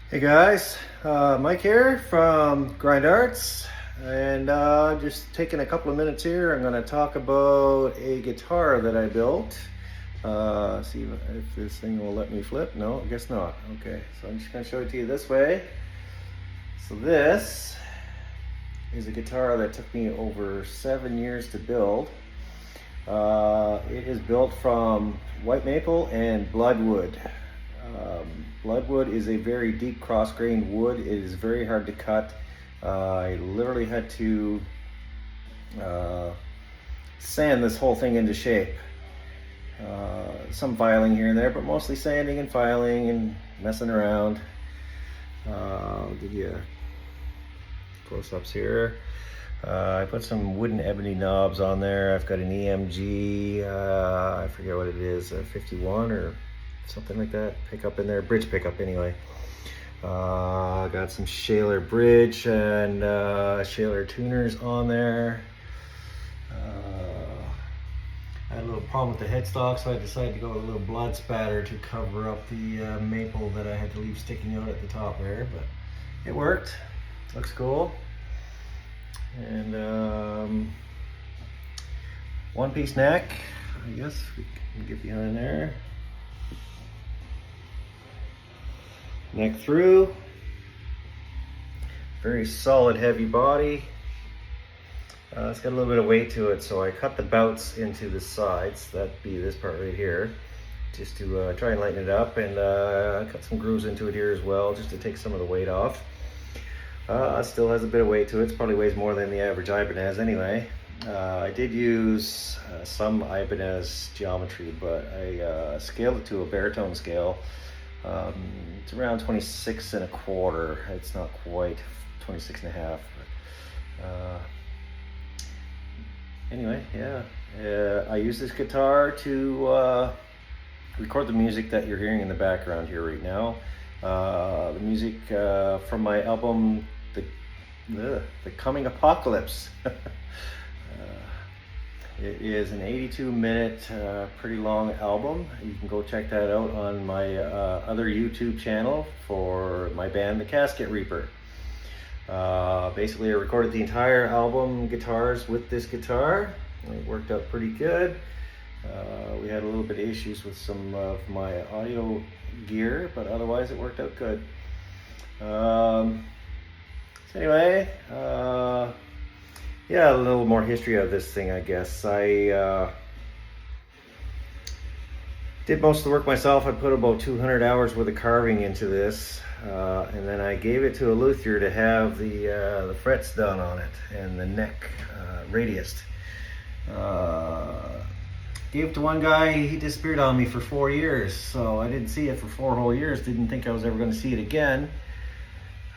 Hey guys, Mike here from Grind Arts, and just taking a couple of minutes here. I'm going to talk about a guitar that I built. See if this thing will let me flip. No, I guess not. Okay, so I'm just going to show it to you this way. So this is a guitar that took me over 7 years to build. It is built from white maple and bloodwood. Bloodwood is a very deep cross-grained wood. It is very hard to cut. I literally had to sand this whole thing into shape. Some filing here and there, but mostly sanding and filing and messing around. I'll give you close-ups here. I put some wooden ebony knobs on there. I've got an EMG, I forget what it is, a 51 or something like that, pickup in there, bridge pickup anyway. Got some Shaler bridge and Shaler tuners on there. I had a little problem with the headstock, so I decided to go with a little blood spatter to cover up the maple that I had to leave sticking out at the top there, but it worked. Looks cool. And one-piece neck, I guess we can get behind there. Neck through, very solid heavy body. It's got a little bit of weight to it, so I cut the bouts into the sides, that'd be this part right here, just to try and lighten it up, and I cut some grooves into it here as well, just to take some of the weight off. It still has a bit of weight to it. It probably weighs more than the average Ibanez anyway. I did use some Ibanez geometry, but I scaled it to a baritone scale. It's around 26 and a quarter. It's not quite 26 and a half. But, anyway, yeah. I use this guitar to record the music that you're hearing in the background here right now. The music from my album, The Coming Apocalypse. It is an 82-minute, pretty long album. You can go check that out on my other YouTube channel for my band, The Casket Reaper. Basically, I recorded the entire album guitars with this guitar. It worked out pretty good. We had a little bit of issues with some of my audio gear, but otherwise it worked out good. So anyway, yeah, a little more history of this thing, I guess. I did most of the work myself. I put about 200 hours worth of carving into this, and then I gave it to a luthier to have the frets done on it and the neck radius. Gave it to one guy. He disappeared on me for 4 years, so I didn't see it for 4 whole years. Didn't think I was ever going to see it again.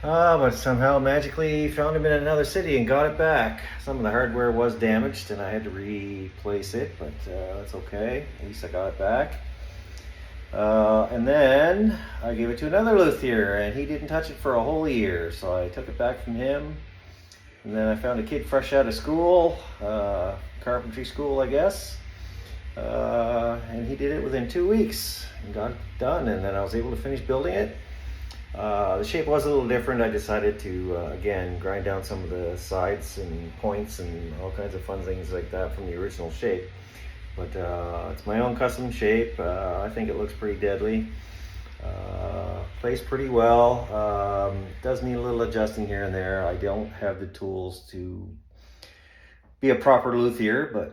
But somehow magically found him in another city and got it back. Some of the hardware was damaged and I had to replace it, but that's okay. At least I got it back. And then I gave it to another luthier and he didn't touch it for a whole year. So I took it back from him. And then I found a kid fresh out of school, carpentry school, I guess. And he did it within 2 weeks and got it done. And then I was able to finish building it. The shape was a little different. I decided to, again, grind down some of the sides and points and all kinds of fun things like that from the original shape. But it's my own custom shape. I think it looks pretty deadly. Plays pretty well. Does need a little adjusting here and there. I don't have the tools to be a proper luthier, but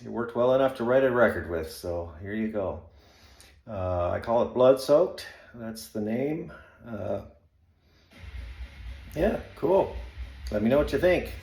it worked well enough to write a record with, so here you go. I call it Bloodsoaked. That's the name. Yeah, cool. Let me know what you think.